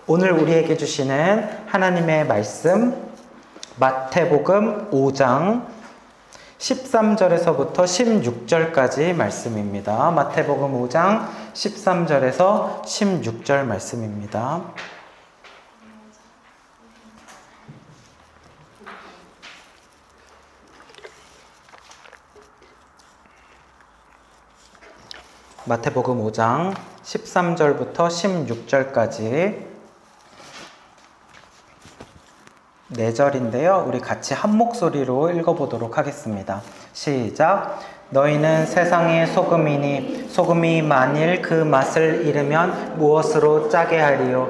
오늘 우리에게 주시는 하나님의 말씀 마태복음 5장 13절에서부터 16절까지 말씀입니다. 마태복음 5장 13절에서 16절 말씀입니다. 마태복음 5장 13절부터 16절까지 4절인데요. 우리 같이 한 목소리로 읽어보도록 하겠습니다. 시작. 너희는 세상의 소금이니 소금이 만일 그 맛을 잃으면 무엇으로 짜게 하리요?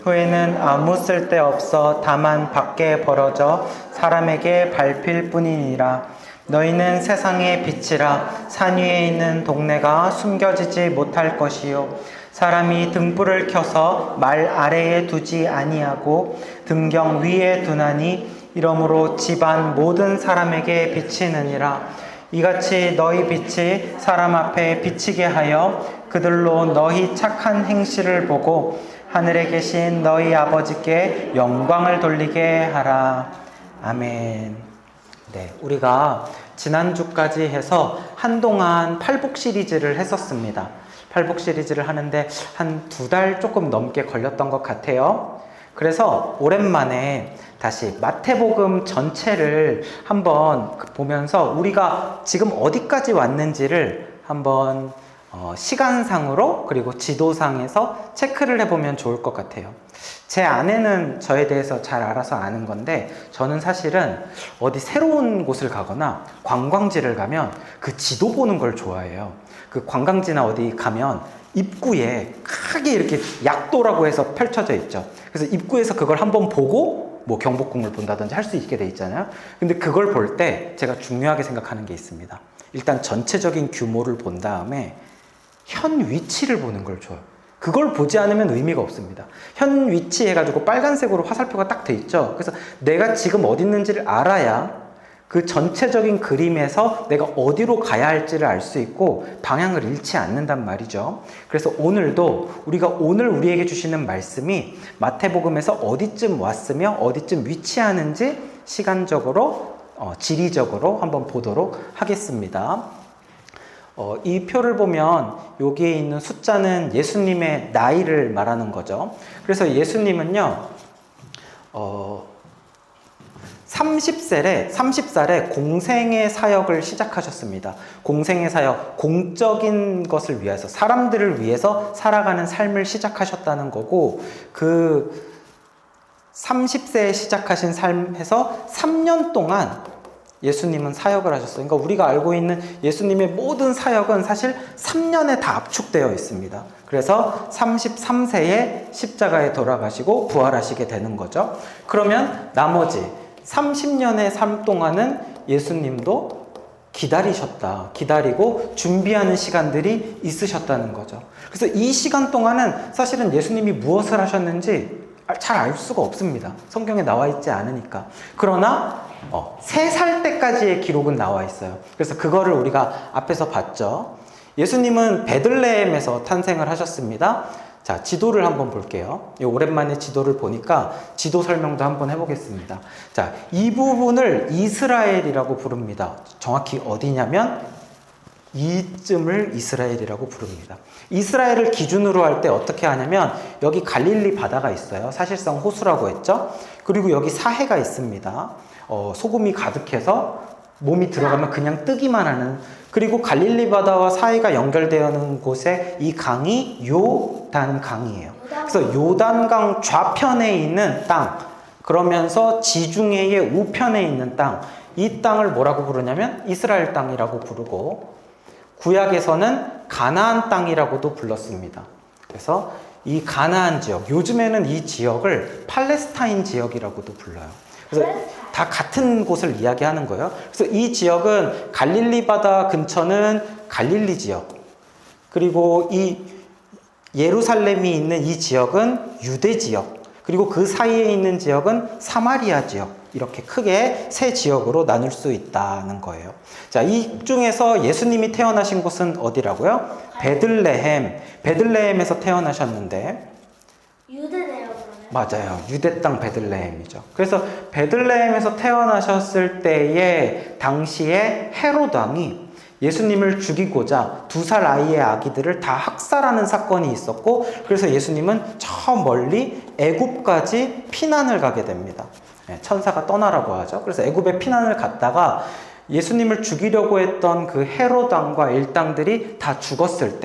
후에는 아무 쓸데없어 다만 밖에 벌어져 사람에게 밟힐 뿐이니라. 너희는 세상의 빛이라. 산 위에 있는 동네가 숨겨지지 못할 것이요 사람이 등불을 켜서 말 아래에 두지 아니하고 등경 위에 두나니 이러므로 집안 모든 사람에게 비치느니라. 이같이 너희 빛이 사람 앞에 비치게 하여 그들로 너희 착한 행실을 보고 하늘에 계신 너희 아버지께 영광을 돌리게 하라. 아멘. 네, 우리가 지난주까지 해서 한동안 팔복 시리즈를 했었습니다. 팔복 시리즈를 하는데 한 2달 조금 넘게 걸렸던 것 같아요. 그래서 오랜만에 다시 마태복음 전체를 한번 보면서 우리가 지금 어디까지 왔는지를 한번 시간상으로 그리고 지도상에서 체크를 해보면 좋을 것 같아요. 제 아내는 저에 대해서 잘 알아서 아는 건데 저는 사실은 어디 새로운 곳을 가거나 관광지를 가면 그 지도 보는 걸 좋아해요. 그 관광지나 어디 가면 입구에 크게 이렇게 약도라고 해서 펼쳐져 있죠. 그래서 입구에서 그걸 한번 보고 뭐 경복궁을 본다든지 할 수 있게 돼 있잖아요. 근데 그걸 볼 때 제가 중요하게 생각하는 게 있습니다. 일단 전체적인 규모를 본 다음에 현 위치를 보는 걸 줘요. 그걸 보지 않으면 의미가 없습니다. 현 위치 해가지고 빨간색으로 화살표가 딱 돼 있죠. 그래서 내가 지금 어디 있는지를 알아야 그 전체적인 그림에서 내가 어디로 가야 할지를 알 수 있고 방향을 잃지 않는단 말이죠. 그래서 오늘도 우리가 오늘 우리에게 주시는 말씀이 마태복음에서 어디쯤 왔으며 어디쯤 위치하는지 시간적으로 지리적으로 한번 보도록 하겠습니다. 이 표를 보면 여기에 있는 숫자는 예수님의 나이를 말하는 거죠. 그래서 예수님은요 30살에 공생의 사역을 시작하셨습니다. 공생의 사역, 공적인 것을 위해서, 사람들을 위해서 살아가는 삶을 시작하셨다는 거고, 그 30세에 시작하신 삶에서 3년 동안 예수님은 사역을 하셨어요. 그러니까 우리가 알고 있는 예수님의 모든 사역은 사실 3년에 다 압축되어 있습니다. 그래서 33세에 십자가에 돌아가시고 부활하시게 되는 거죠. 그러면 나머지 30년의 삶 동안은 예수님도 기다리고 준비하는 시간들이 있으셨다는 거죠. 그래서 이 시간 동안은 사실은 예수님이 무엇을 하셨는지 잘 알 수가 없습니다. 성경에 나와 있지 않으니까. 그러나 3살 때까지의 기록은 나와 있어요. 그래서 그거를 우리가 앞에서 봤죠. 예수님은 베들레헴에서 탄생을 하셨습니다. 자, 지도를 한번 볼게요. 오랜만에 지도를 보니까 지도 설명도 한번 해보겠습니다. 자, 이 부분을 이스라엘이라고 부릅니다. 정확히 어디냐면 이쯤을 이스라엘이라고 부릅니다. 이스라엘을 기준으로 할 때 어떻게 하냐면 여기 갈릴리 바다가 있어요. 사실상 호수라고 했죠. 그리고 여기 사해가 있습니다. 소금이 가득해서 몸이 들어가면 그냥 뜨기만 하는, 그리고 갈릴리 바다와 사해가 연결되어 있는 곳에 이 강이 요단강이에요. 그래서 요단강 좌편에 있는 땅, 그러면서 지중해의 우편에 있는 땅, 이 땅을 뭐라고 부르냐면 이스라엘 땅이라고 부르고, 구약에서는 가나안 땅이라고도 불렀습니다. 그래서 이 가나안 지역, 요즘에는 이 지역을 팔레스타인 지역이라고도 불러요. 그래서 다 같은 곳을 이야기하는 거예요. 그래서 이 지역은 갈릴리 바다 근처는 갈릴리 지역, 그리고 이 예루살렘이 있는 이 지역은 유대 지역, 그리고 그 사이에 있는 지역은 사마리아 지역, 이렇게 크게 세 지역으로 나눌 수 있다는 거예요. 자, 이 중에서 예수님이 태어나신 곳은 어디라고요? 베들레헴. 베들레헴에서 태어나셨는데, 유대네요, 그러면. 맞아요. 유대 땅 베들레헴이죠. 그래서 베들레헴에서 태어나셨을 때에 당시에 헤롯 왕이 예수님을 죽이고자 2살 아이의 아기들을 다 학살하는 사건이 있었고, 그래서 예수님은 저 멀리 애굽까지 피난을 가게 됩니다. 천사가 떠나라고 하죠. 그래서 애굽에 피난을 갔다가 예수님을 죽이려고 했던 그 헤롯 왕과 일당들이 다 죽었을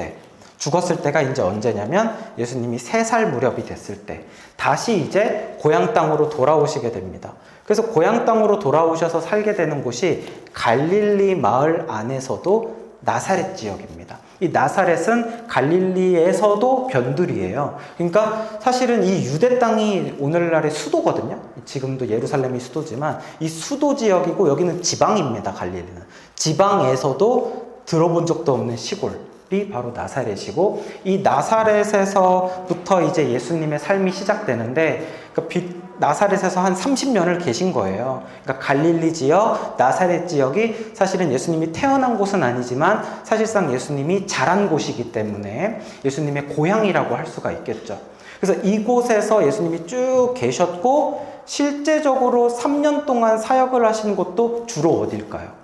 때가 이제 언제냐면 예수님이 3살 무렵이 됐을 때 다시 이제 고향 땅으로 돌아오시게 됩니다. 그래서 고향 땅으로 돌아오셔서 살게 되는 곳이 갈릴리 마을 안에서도 나사렛 지역입니다. 이 나사렛은 갈릴리에서도 변두리예요. 그러니까 사실은 이 유대 땅이 오늘날의 수도거든요. 지금도 예루살렘이 수도지만 이 수도 지역이고 여기는 지방입니다. 갈릴리는 지방에서도 들어본 적도 없는 시골이 바로 나사렛이고, 이 나사렛에서부터 이제 예수님의 삶이 시작되는데, 그러니까 나사렛에서 한 30년을 계신 거예요. 그러니까 갈릴리 지역, 나사렛 지역이 사실은 예수님이 태어난 곳은 아니지만 사실상 예수님이 자란 곳이기 때문에 예수님의 고향이라고 할 수가 있겠죠. 그래서 이곳에서 예수님이 쭉 계셨고, 실제적으로 3년 동안 사역을 하신 곳도 주로 어딜까요?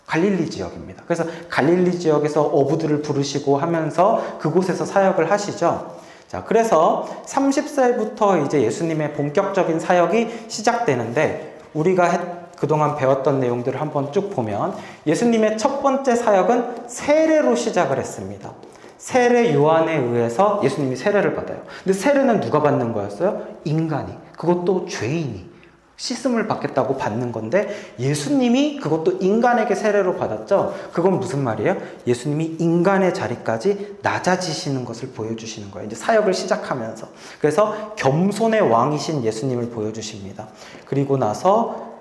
갈릴리 지역입니다. 그래서 갈릴리 지역에서 어부들을 부르시고 하면서 그곳에서 사역을 하시죠. 자, 그래서 30살부터 이제 예수님의 본격적인 사역이 시작되는데, 우리가 그동안 배웠던 내용들을 한번 쭉 보면 예수님의 첫 번째 사역은 세례로 시작을 했습니다. 세례 요한에 의해서 예수님이 세례를 받아요. 근데 세례는 누가 받는 거였어요? 인간이. 그것도 죄인이. 씻음을 받겠다고 받는 건데 예수님이 그것도 인간에게 세례로 받았죠. 그건 무슨 말이에요? 예수님이 인간의 자리까지 낮아지시는 것을 보여주시는 거예요. 이제 사역을 시작하면서. 그래서 겸손의 왕이신 예수님을 보여주십니다. 그리고 나서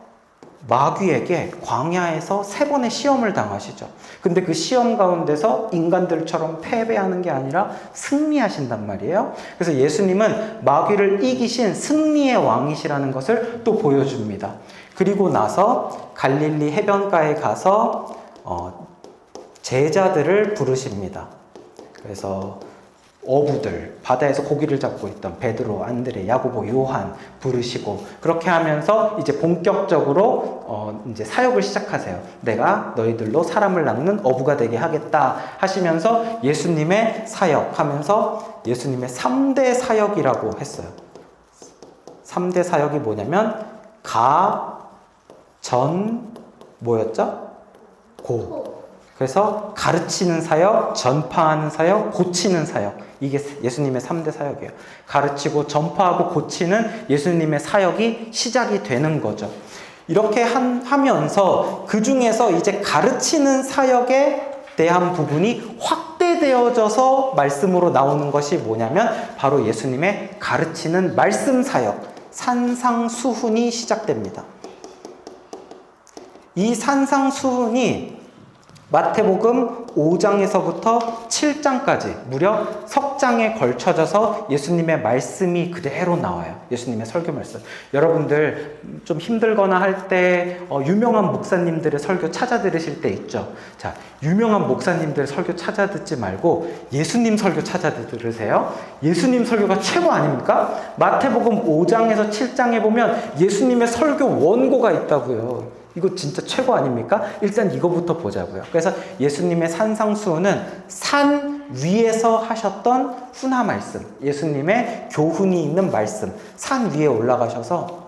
마귀에게 광야에서 3번의 시험을 당하시죠. 근데 그 시험 가운데서 인간들처럼 패배하는 게 아니라 승리하신단 말이에요. 그래서 예수님은 마귀를 이기신 승리의 왕이시라는 것을 또 보여줍니다. 그리고 나서 갈릴리 해변가에 가서 제자들을 부르십니다. 그래서 어부들, 바다에서 고기를 잡고 있던 베드로, 안드레, 야고보, 요한 부르시고, 그렇게 하면서 이제 본격적으로 이제 사역을 시작하세요. 내가 너희들로 사람을 낚는 어부가 되게 하겠다 하시면서 예수님의 사역하면서 예수님의 3대 사역이라고 했어요. 3대 사역이 뭐냐면 뭐였죠? 그래서 가르치는 사역, 전파하는 사역, 고치는 사역. 이게 예수님의 3대 사역이에요. 가르치고 전파하고 고치는 예수님의 사역이 시작이 되는 거죠. 이렇게 하면서 그 중에서 이제 가르치는 사역에 대한 부분이 확대되어져서 말씀으로 나오는 것이 뭐냐면 바로 예수님의 가르치는 말씀 사역, 산상수훈이 시작됩니다. 이 산상수훈이 마태복음 5장에서부터 7장까지 무려 석장에 걸쳐져서 예수님의 말씀이 그대로 나와요. 예수님의 설교 말씀. 여러분들 좀 힘들거나 할 때 유명한 목사님들의 설교 찾아 들으실 때 있죠. 자, 유명한 목사님들 설교 찾아 듣지 말고 예수님 설교 찾아 들으세요. 예수님 설교가 최고 아닙니까? 마태복음 5장에서 7장에 보면 예수님의 설교 원고가 있다고요. 이거 진짜 최고 아닙니까? 일단 이거부터 보자고요. 그래서 예수님의 산상수훈은 산 위에서 하셨던 훈화 말씀, 예수님의 교훈이 있는 말씀, 산 위에 올라가셔서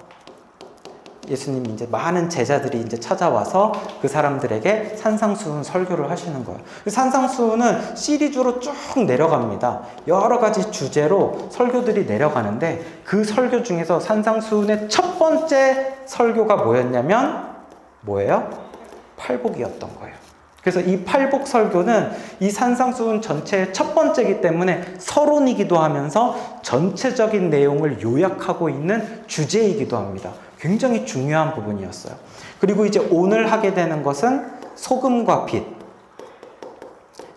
예수님이 이제 많은 제자들이 이제 찾아와서 그 사람들에게 산상수훈 설교를 하시는 거예요. 산상수훈은 시리즈로 쭉 내려갑니다. 여러 가지 주제로 설교들이 내려가는데 그 설교 중에서 산상수훈의 첫 번째 설교가 뭐였냐면 뭐예요? 팔복이었던 거예요. 그래서 이 팔복 설교는 이 산상수훈 전체의 첫 번째이기 때문에 서론이기도 하면서 전체적인 내용을 요약하고 있는 주제이기도 합니다. 굉장히 중요한 부분이었어요. 그리고 이제 오늘 하게 되는 것은 소금과 빛.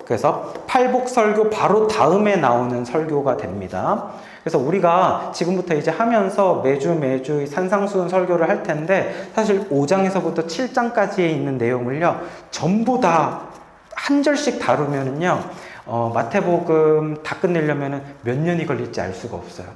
그래서 팔복 설교 바로 다음에 나오는 설교가 됩니다. 그래서 우리가 지금부터 이제 하면서 매주 이 산상수훈 설교를 할 텐데, 사실 5장에서부터 7장까지에 있는 내용을요, 전부 다 한 절씩 다루면은요, 마태복음 다 끝내려면은 몇 년이 걸릴지 알 수가 없어요.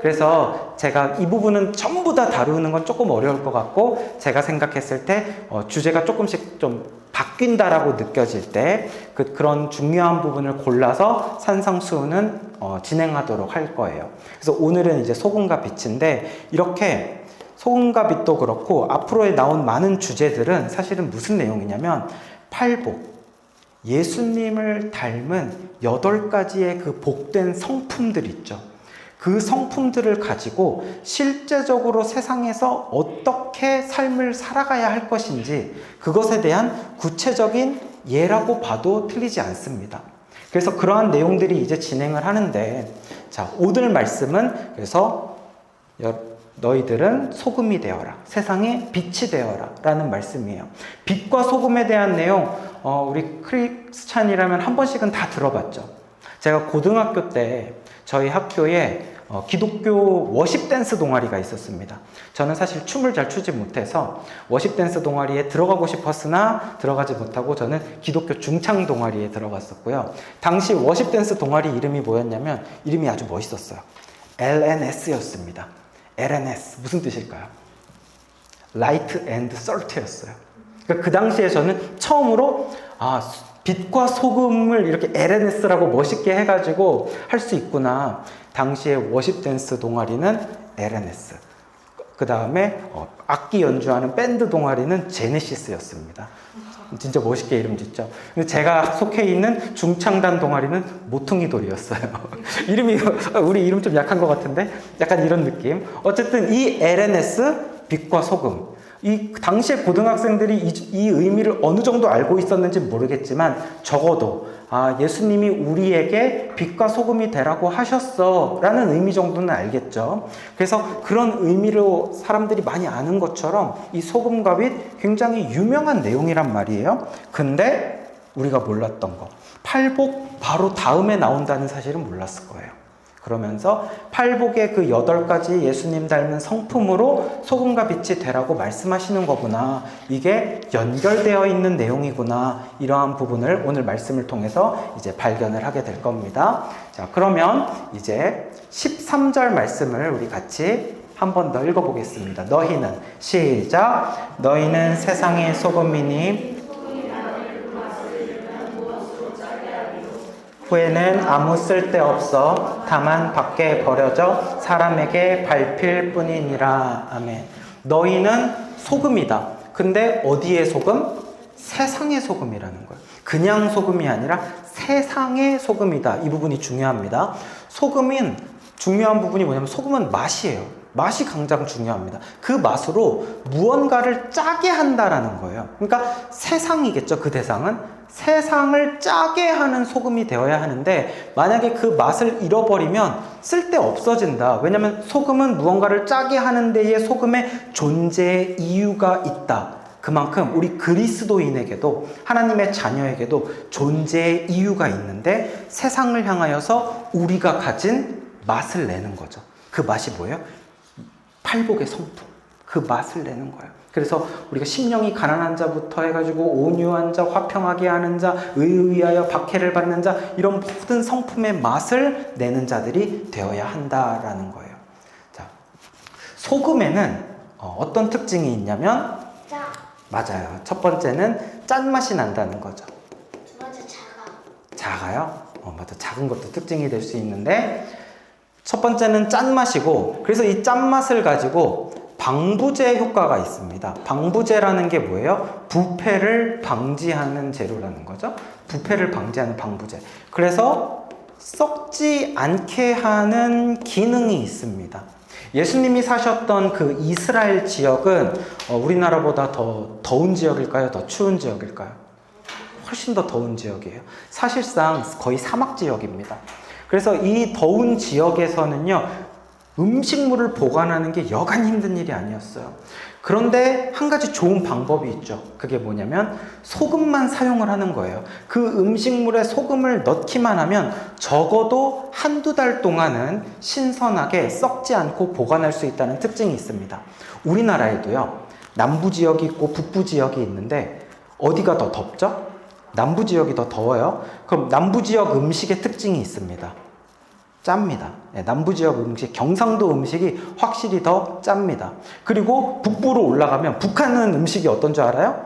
그래서 제가 이 부분은 전부 다 다루는 건 조금 어려울 것 같고, 제가 생각했을 때 주제가 조금씩 좀 바뀐다라고 느껴질 때 그런 중요한 부분을 골라서 산상수훈은 진행하도록 할 거예요. 그래서 오늘은 이제 소금과 빛인데, 이렇게 소금과 빛도 그렇고 앞으로에 나온 많은 주제들은 사실은 무슨 내용이냐면, 팔복, 예수님을 닮은 8가지의 그 복된 성품들 있죠. 그 성품들을 가지고 실제적으로 세상에서 어떻게 삶을 살아가야 할 것인지, 그것에 대한 구체적인 예라고 봐도 틀리지 않습니다. 그래서 그러한 내용들이 이제 진행을 하는데, 자, 오늘 말씀은 그래서 너희들은 소금이 되어라, 세상에 빛이 되어라 라는 말씀이에요. 빛과 소금에 대한 내용, 우리 크리스찬이라면 한 번씩은 다 들어봤죠. 제가 고등학교 때 저희 학교에 기독교 워십 댄스 동아리가 있었습니다. 저는 사실 춤을 잘 추지 못해서 워십 댄스 동아리에 들어가고 싶었으나 들어가지 못하고 저는 기독교 중창 동아리에 들어갔었고요. 당시 워십 댄스 동아리 이름이 뭐였냐면, 이름이 아주 멋있었어요. LNS였습니다. LNS 무슨 뜻일까요? Light and Salt였어요. 그러니까 그 당시에 저는 처음으로 빛과 소금을 이렇게 LNS라고 멋있게 해가지고 할 수 있구나. 당시에 워십 댄스 동아리는 LNS. 그 다음에 악기 연주하는 밴드 동아리는 제네시스였습니다. 진짜 멋있게 이름 짓죠. 근데 제가 속해 있는 중창단 동아리는 모퉁이돌이었어요. 이름이 우리 이름 좀 약한 것 같은데 약간 이런 느낌. 어쨌든 이 LNS, 빛과 소금, 이 당시에 고등학생들이 이 의미를 어느 정도 알고 있었는지 모르겠지만, 적어도 예수님이 우리에게 빛과 소금이 되라고 하셨어 라는 의미 정도는 알겠죠. 그래서 그런 의미로 사람들이 많이 아는 것처럼 이 소금과 빛 굉장히 유명한 내용이란 말이에요. 근데 우리가 몰랐던 거, 팔복 바로 다음에 나온다는 사실은 몰랐을 거예요. 그러면서 팔복의 그 8가지 예수님 닮은 성품으로 소금과 빛이 되라고 말씀하시는 거구나, 이게 연결되어 있는 내용이구나, 이러한 부분을 오늘 말씀을 통해서 이제 발견을 하게 될 겁니다. 자, 그러면 이제 13절 말씀을 우리 같이 한 번 더 읽어보겠습니다. 너희는, 시작. 너희는 세상의 소금이니 후에는 아무 쓸데없어 다만 밖에 버려져 사람에게 밟힐 뿐이니라. 아멘. 너희는 소금이다. 근데 어디의 소금? 세상의 소금이라는 거예요. 그냥 소금이 아니라 세상의 소금이다. 이 부분이 중요합니다. 소금은 중요한 부분이 뭐냐면, 소금은 맛이에요. 맛이 가장 중요합니다. 그 맛으로 무언가를 짜게 한다라는 거예요. 그러니까 세상이겠죠. 그 대상은 세상을 짜게 하는 소금이 되어야 하는데, 만약에 그 맛을 잃어버리면 쓸데 없어진다. 왜냐하면 소금은 무언가를 짜게 하는 데에 소금의 존재의 이유가 있다. 그만큼 우리 그리스도인에게도, 하나님의 자녀에게도 존재의 이유가 있는데, 세상을 향하여서 우리가 가진 맛을 내는 거죠. 그 맛이 뭐예요? 팔복의 성품, 그 맛을 내는 거예요. 그래서 우리가 심령이 가난한 자부터 해가지고 온유한 자, 화평하게 하는 자, 의하여 박해를 받는 자, 이런 모든 성품의 맛을 내는 자들이 되어야 한다라는 거예요. 자, 소금에는 어떤 특징이 있냐면, 맞아요. 첫 번째는 짠맛이 난다는 거죠. 두 번째 작아요? 맞아. 작은 것도 특징이 될 수 있는데, 첫 번째는 짠맛이고, 그래서 이 짠맛을 가지고 방부제 효과가 있습니다. 방부제라는 게 뭐예요? 부패를 방지하는 재료라는 거죠. 부패를 방지하는 방부제. 그래서 썩지 않게 하는 기능이 있습니다. 예수님이 사셨던 그 이스라엘 지역은 우리나라보다 더 더운 지역일까요? 더 추운 지역일까요? 훨씬 더 더운 지역이에요. 사실상 거의 사막 지역입니다. 그래서 이 더운 지역에서는요, 음식물을 보관하는 게 여간 힘든 일이 아니었어요. 그런데 한 가지 좋은 방법이 있죠. 그게 뭐냐면 소금만 사용을 하는 거예요. 그 음식물에 소금을 넣기만 하면 적어도 한두 달 동안은 신선하게 썩지 않고 보관할 수 있다는 특징이 있습니다. 우리나라에도요, 남부 지역이 있고 북부 지역이 있는데 어디가 더 덥죠? 남부 지역이 더 더워요. 그럼 남부 지역 음식의 특징이 있습니다. 짭니다. 남부 지역 음식, 경상도 음식이 확실히 더 짭니다. 그리고 북부로 올라가면 북한은 음식이 어떤 줄 알아요?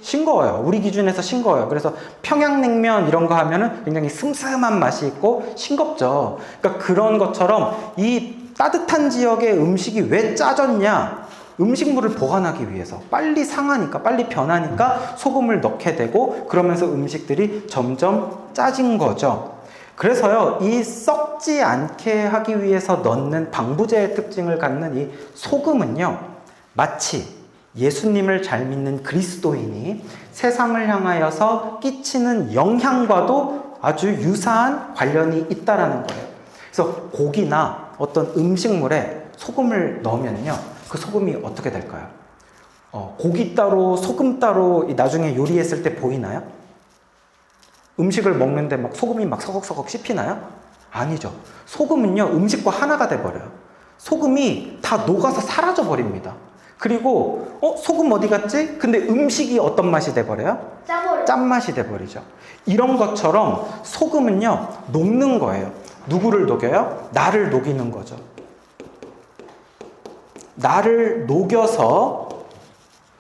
싱거워요. 우리 기준에서 싱거워요. 그래서 평양냉면 이런 거 하면은 굉장히 슴슴한 맛이 있고 싱겁죠. 그러니까 그런 것처럼 이 따뜻한 지역의 음식이 왜 짜졌냐? 음식물을 보관하기 위해서 빨리 상하니까, 빨리 변하니까 소금을 넣게 되고, 그러면서 음식들이 점점 짜진 거죠. 그래서요, 이 썩지 않게 하기 위해서 넣는 방부제의 특징을 갖는 이 소금은요, 마치 예수님을 잘 믿는 그리스도인이 세상을 향하여서 끼치는 영향과도 아주 유사한 관련이 있다라는 거예요. 그래서 고기나 어떤 음식물에 소금을 넣으면요, 그 소금이 어떻게 될까요? 고기 따로 소금 따로 나중에 요리했을 때 보이나요? 음식을 먹는데 막 소금이 막 서걱서걱 씹히나요? 아니죠. 소금은요, 음식과 하나가 돼버려요. 소금이 다 녹아서 사라져 버립니다. 그리고 소금 어디 갔지? 근데 음식이 어떤 맛이 돼버려요? 짜버려. 짠맛이 돼버리죠. 이런 것처럼 소금은요, 녹는 거예요. 누구를 녹여요? 나를 녹이는 거죠. 나를 녹여서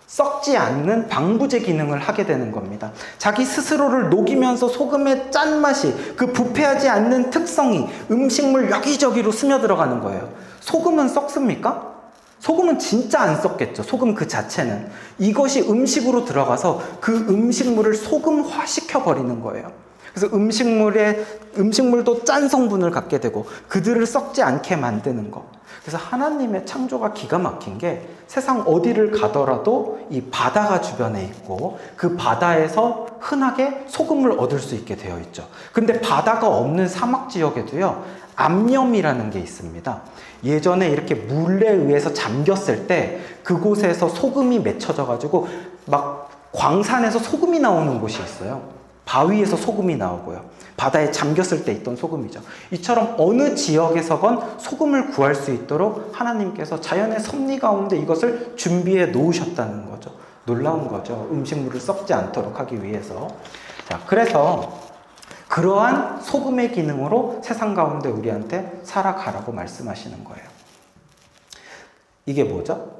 썩지 않는 방부제 기능을 하게 되는 겁니다. 자기 스스로를 녹이면서 소금의 짠맛이, 그 부패하지 않는 특성이 음식물 여기저기로 스며들어가는 거예요. 소금은 썩습니까? 소금은 진짜 안 썩겠죠. 소금 그 자체는. 이것이 음식으로 들어가서 그 음식물을 소금화 시켜버리는 거예요. 그래서 음식물도 짠 성분을 갖게 되고 그들을 썩지 않게 만드는 거. 그래서 하나님의 창조가 기가 막힌 게 세상 어디를 가더라도 이 바다가 주변에 있고 그 바다에서 흔하게 소금을 얻을 수 있게 되어 있죠. 근데 바다가 없는 사막 지역에도요, 암염이라는 게 있습니다. 예전에 이렇게 물에 의해서 잠겼을 때 그곳에서 소금이 맺혀져 가지고 막 광산에서 소금이 나오는 곳이 있어요. 바위에서 소금이 나오고요. 바다에 잠겼을 때 있던 소금이죠. 이처럼 어느 지역에서건 소금을 구할 수 있도록 하나님께서 자연의 섭리 가운데 이것을 준비해 놓으셨다는 거죠. 놀라운 거죠. 음식물을 썩지 않도록 하기 위해서. 자, 그래서 그러한 소금의 기능으로 세상 가운데 우리한테 살아가라고 말씀하시는 거예요. 이게 뭐죠?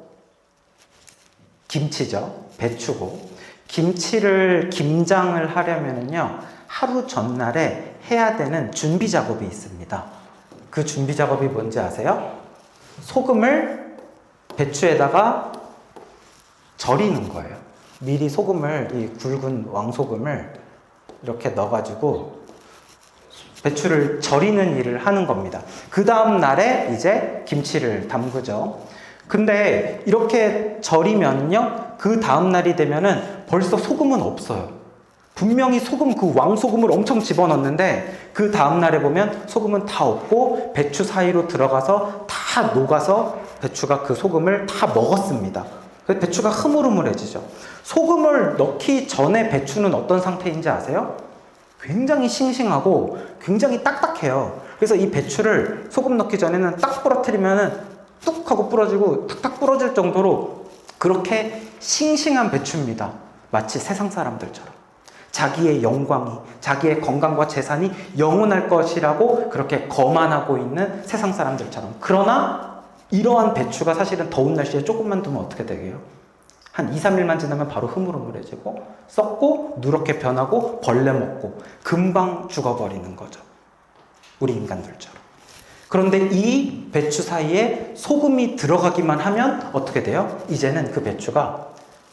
김치죠. 배추고. 김장을 하려면요, 하루 전날에 해야 되는 준비 작업이 있습니다. 그 준비 작업이 뭔지 아세요? 소금을 배추에다가 절이는 거예요. 미리 소금을, 이 굵은 왕소금을 이렇게 넣어가지고 배추를 절이는 일을 하는 겁니다. 그 다음 날에 이제 김치를 담그죠. 근데 이렇게 절이면요, 그 다음 날이 되면은 벌써 소금은 없어요. 분명히 그 왕소금을 엄청 집어넣는데 그 다음 날에 보면 소금은 다 없고 배추 사이로 들어가서 다 녹아서 배추가 그 소금을 다 먹었습니다. 그래서 배추가 흐물흐물해지죠. 소금을 넣기 전에 배추는 어떤 상태인지 아세요? 굉장히 싱싱하고 굉장히 딱딱해요. 그래서 이 배추를 소금 넣기 전에는 딱 부러뜨리면은 뚝 하고 부러지고 탁탁 부러질 정도로 그렇게 싱싱한 배추입니다. 마치 세상 사람들처럼. 자기의 영광이, 자기의 건강과 재산이 영원할 것이라고 그렇게 거만하고 있는 세상 사람들처럼. 그러나 이러한 배추가 사실은 더운 날씨에 조금만 두면 어떻게 되게요? 한 2, 3일만 지나면 바로 흐물흐물해지고 썩고 누렇게 변하고 벌레 먹고 금방 죽어버리는 거죠. 우리 인간들처럼. 그런데 이 배추 사이에 소금이 들어가기만 하면 어떻게 돼요? 이제는 그 배추가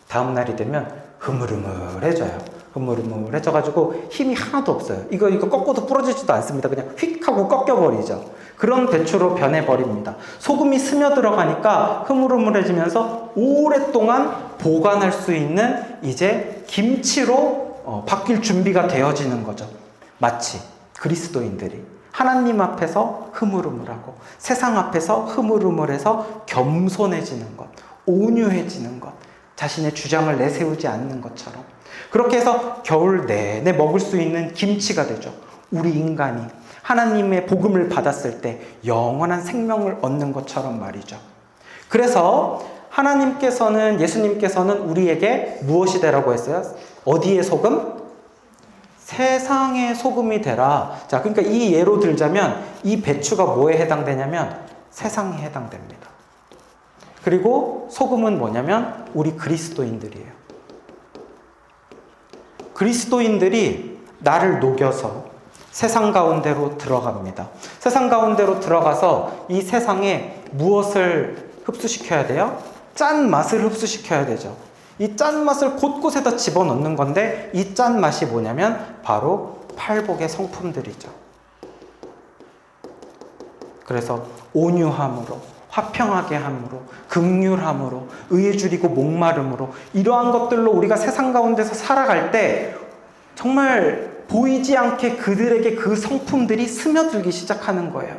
다음 날이 되면 흐물흐물해져요. 흐물흐물해져가지고 힘이 하나도 없어요. 이거 꺾어도 부러지지도 않습니다. 그냥 휙 하고 꺾여버리죠. 그런 배추로 변해버립니다. 소금이 스며들어가니까 흐물흐물해지면서 오랫동안 보관할 수 있는 이제 김치로 바뀔 준비가 되어지는 거죠. 마치 그리스도인들이 하나님 앞에서 흐물흐물하고 세상 앞에서 흐물흐물해서 겸손해지는 것, 온유해지는 것, 자신의 주장을 내세우지 않는 것처럼 그렇게 해서 겨울 내내 먹을 수 있는 김치가 되죠. 우리 인간이 하나님의 복음을 받았을 때 영원한 생명을 얻는 것처럼 말이죠. 그래서 예수님께서는 우리에게 무엇이 되라고 했어요? 어디의 소금? 세상의 소금이 되라. 자, 그러니까 이 예로 들자면 이 배추가 뭐에 해당되냐면 세상에 해당됩니다. 그리고 소금은 뭐냐면 우리 그리스도인들이에요. 그리스도인들이 나를 녹여서 세상 가운데로 들어갑니다. 세상 가운데로 들어가서 이 세상에 무엇을 흡수시켜야 돼요? 짠맛을 흡수시켜야 되죠. 이 짠맛을 곳곳에다 집어넣는 건데 이 짠맛이 뭐냐면 바로 팔복의 성품들이죠. 그래서 온유함으로, 화평하게 함으로, 긍휼함으로, 의에 줄이고 목마름으로 이러한 것들로 우리가 세상 가운데서 살아갈 때 정말 보이지 않게 그들에게 그 성품들이 스며들기 시작하는 거예요.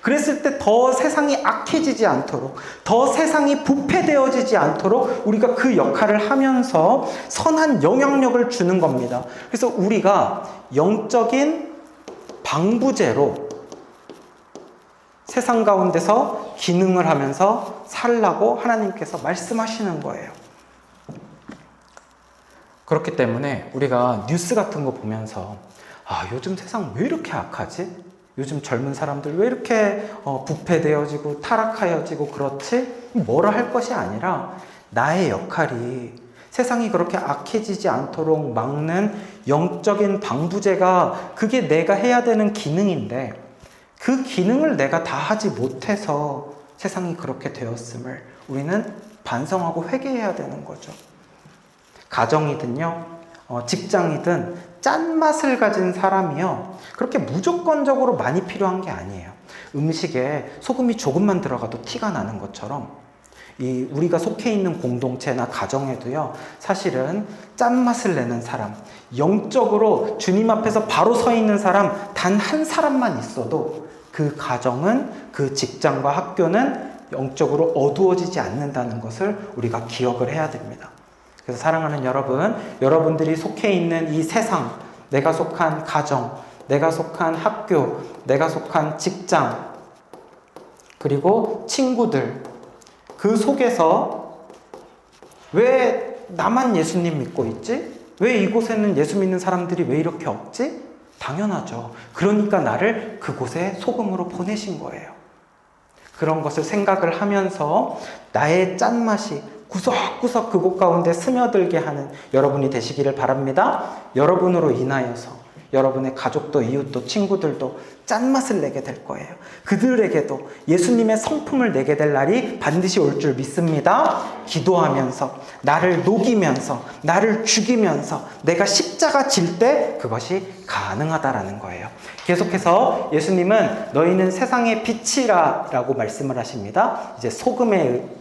그랬을 때 더 세상이 악해지지 않도록, 더 세상이 부패되어지지 않도록 우리가 그 역할을 하면서 선한 영향력을 주는 겁니다. 그래서 우리가 영적인 방부제로 세상 가운데서 기능을 하면서 살라고 하나님께서 말씀하시는 거예요. 그렇기 때문에 우리가 뉴스 같은 거 보면서 요즘 세상 왜 이렇게 악하지? 요즘 젊은 사람들 왜 이렇게 부패되어지고 타락하여지고 그렇지? 뭐라 할 것이 아니라 나의 역할이 세상이 그렇게 악해지지 않도록 막는 영적인 방부제가 그게 내가 해야 되는 기능인데 그 기능을 내가 다 하지 못해서 세상이 그렇게 되었음을 우리는 반성하고 회개해야 되는 거죠. 가정이든요, 직장이든 짠맛을 가진 사람이요, 그렇게 무조건적으로 많이 필요한 게 아니에요. 음식에 소금이 조금만 들어가도 티가 나는 것처럼 우리가 속해 있는 공동체나 가정에도요, 사실은 짠맛을 내는 사람, 영적으로 주님 앞에서 바로 서 있는 사람 단 한 사람만 있어도 그 가정은, 그 직장과 학교는 영적으로 어두워지지 않는다는 것을 우리가 기억을 해야 됩니다. 그래서 사랑하는 여러분, 여러분들이 속해 있는 이 세상, 내가 속한 가정, 내가 속한 학교, 내가 속한 직장, 그리고 친구들, 그 속에서 왜 나만 예수님 믿고 있지? 왜 이곳에는 예수 믿는 사람들이 왜 이렇게 없지? 당연하죠. 그러니까 나를 그곳에 소금으로 보내신 거예요. 그런 것을 생각을 하면서 나의 짠맛이 구석구석 그곳 가운데 스며들게 하는 여러분이 되시기를 바랍니다. 여러분으로 인하여서 여러분의 가족도 이웃도 친구들도 짠맛을 내게 될 거예요. 그들에게도 예수님의 성품을 내게 될 날이 반드시 올 줄 믿습니다. 기도하면서 나를 녹이면서 나를 죽이면서 내가 십자가 질 때 그것이 가능하다라는 거예요. 계속해서 예수님은 너희는 세상의 빛이라 라고 말씀을 하십니다. 이제 소금에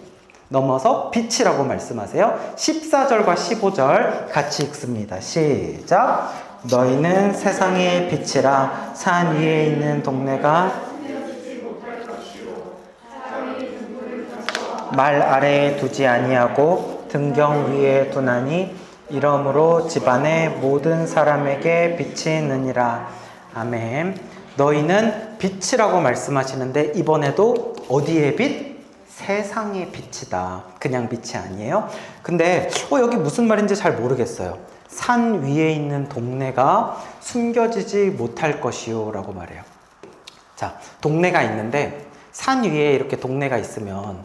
넘어서 빛이라고 말씀하세요. 14절과 15절 같이 읽습니다. 시작. 너희는 세상의 빛이라. 산 위에 있는 동네가 말 아래에 두지 아니하고 등경 위에 두나니 이러므로 집안의 모든 사람에게 빛이 있느니라. 아멘. 너희는 빛이라고 말씀하시는데 이번에도 어디의 빛? 세상의 빛이다. 그냥 빛이 아니에요. 근데 여기 무슨 말인지 잘 모르겠어요. 산 위에 있는 동네가 숨겨지지 못할 것이요 라고 말해요. 자, 동네가 있는데 산 위에 이렇게 동네가 있으면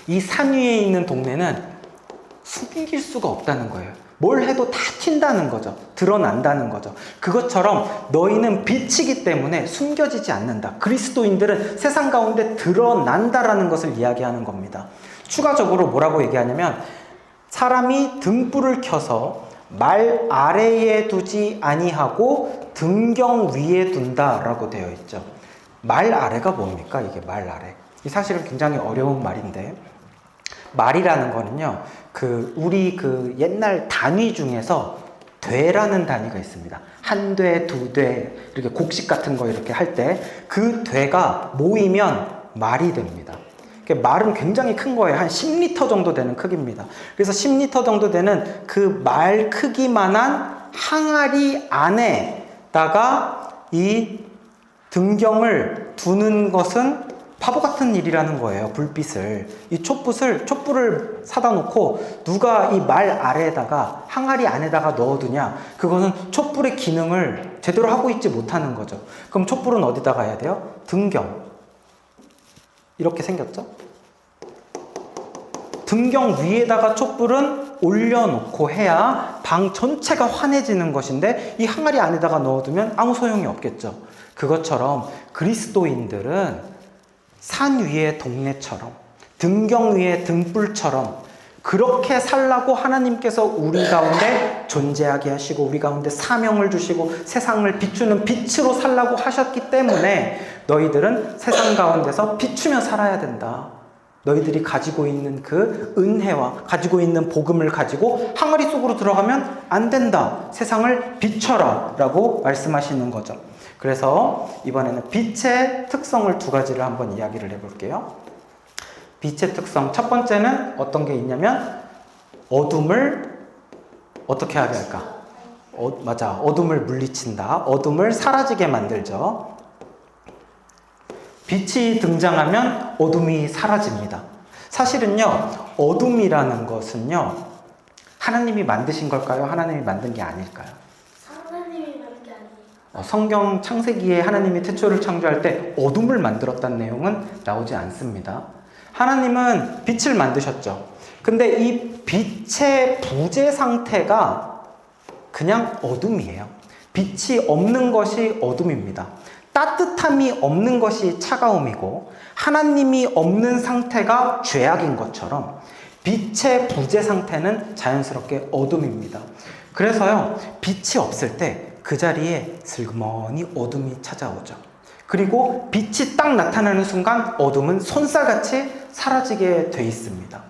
이 산 위에 있는 동네는 숨길 수가 없다는 거예요. 뭘 해도 다 튄다는 거죠. 드러난다는 거죠. 그것처럼 너희는 빛이기 때문에 숨겨지지 않는다. 그리스도인들은 세상 가운데 드러난다라는 것을 이야기하는 겁니다. 추가적으로 뭐라고 얘기하냐면 사람이 등불을 켜서 말 아래에 두지 아니하고 등경 위에 둔다라고 되어 있죠. 말 아래가 뭡니까? 이게 말 아래. 이 사실은 굉장히 어려운 말인데 말이라는 거는요, 우리 옛날 단위 중에서 되라는 단위가 있습니다. 한 돼, 두 돼, 이렇게 곡식 같은 거 이렇게 할 때 그 되가 모이면 말이 됩니다. 말은 굉장히 큰 거예요. 한 10리터 정도 되는 크기입니다. 그래서 10리터 정도 되는 그 말 크기만한 항아리 안에다가 이 등경을 두는 것은 바보 같은 일이라는 거예요. 불빛을. 이 촛불을 사다 놓고 누가 이 말 아래에다가 항아리 안에다가 넣어두냐? 그거는 촛불의 기능을 제대로 하고 있지 못하는 거죠. 그럼 촛불은 어디다가 해야 돼요? 등경. 이렇게 생겼죠? 등경 위에다가 촛불은 올려놓고 해야 방 전체가 환해지는 것인데 이 항아리 안에다가 넣어두면 아무 소용이 없겠죠. 그것처럼 그리스도인들은 산 위의 동네처럼 등경 위의 등불처럼 그렇게 살라고 하나님께서 우리 가운데 존재하게 하시고 우리 가운데 사명을 주시고 세상을 비추는 빛으로 살라고 하셨기 때문에 너희들은 세상 가운데서 비추며 살아야 된다. 너희들이 가지고 있는 그 은혜와 가지고 있는 복음을 가지고 항아리 속으로 들어가면 안 된다. 세상을 비춰라 라고 말씀하시는 거죠. 그래서 이번에는 빛의 특성을 두 가지를 한번 이야기를 해볼게요. 빛의 특성 첫 번째는 어떤 게 있냐면 어둠을 어떻게 하게 할까? 맞아, 어둠을 물리친다. 어둠을 사라지게 만들죠. 빛이 등장하면 어둠이 사라집니다. 사실은요, 어둠이라는 것은요, 하나님이 만드신 걸까요? 하나님이 만든 게 아닐까요? 하나님이 만든 게 아니에요. 성경 창세기에 하나님이 태초를 창조할 때 어둠을 만들었다는 내용은 나오지 않습니다. 하나님은 빛을 만드셨죠. 근데 이 빛의 부재 상태가 그냥 어둠이에요. 빛이 없는 것이 어둠입니다. 따뜻함이 없는 것이 차가움이고 하나님이 없는 상태가 죄악인 것처럼 빛의 부재 상태는 자연스럽게 어둠입니다. 그래서요, 빛이 없을 때 그 자리에 슬그머니 어둠이 찾아오죠. 그리고 빛이 딱 나타나는 순간 어둠은 손살같이 사라지게 돼 있습니다.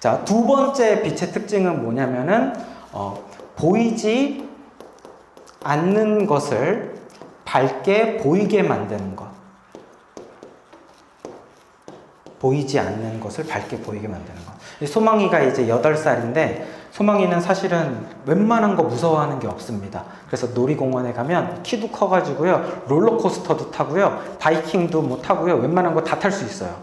자, 두 번째 빛의 특징은 뭐냐면은 보이지 않는 것을 밝게 보이게 만드는 것. 보이지 않는 것을 밝게 보이게 만드는 것. 소망이가 이제 8살인데 소망이는 사실은 웬만한 거 무서워하는 게 없습니다. 그래서 놀이공원에 가면 키도 커가지고요, 롤러코스터도 타고요, 바이킹도 뭐 타고요, 웬만한 거 다 탈 수 있어요.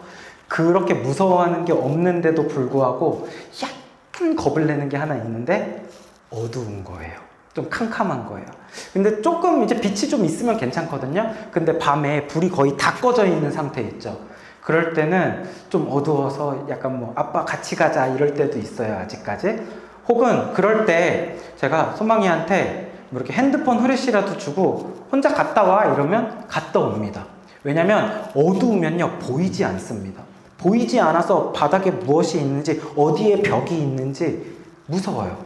그렇게 무서워하는 게 없는데도 불구하고 약간 겁을 내는 게 하나 있는데 어두운 거예요. 좀 캄캄한 거예요. 근데 조금 이제 빛이 좀 있으면 괜찮거든요. 근데 밤에 불이 거의 다 꺼져 있는 상태 있죠. 그럴 때는 좀 어두워서 약간 뭐 아빠 같이 가자 이럴 때도 있어요, 아직까지. 혹은 그럴 때 제가 소망이한테 뭐 이렇게 핸드폰 후레쉬라도 주고 혼자 갔다 와 이러면 갔다 옵니다. 왜냐면 어두우면요, 보이지 않습니다. 보이지 않아서 바닥에 무엇이 있는지, 어디에 벽이 있는지 무서워요.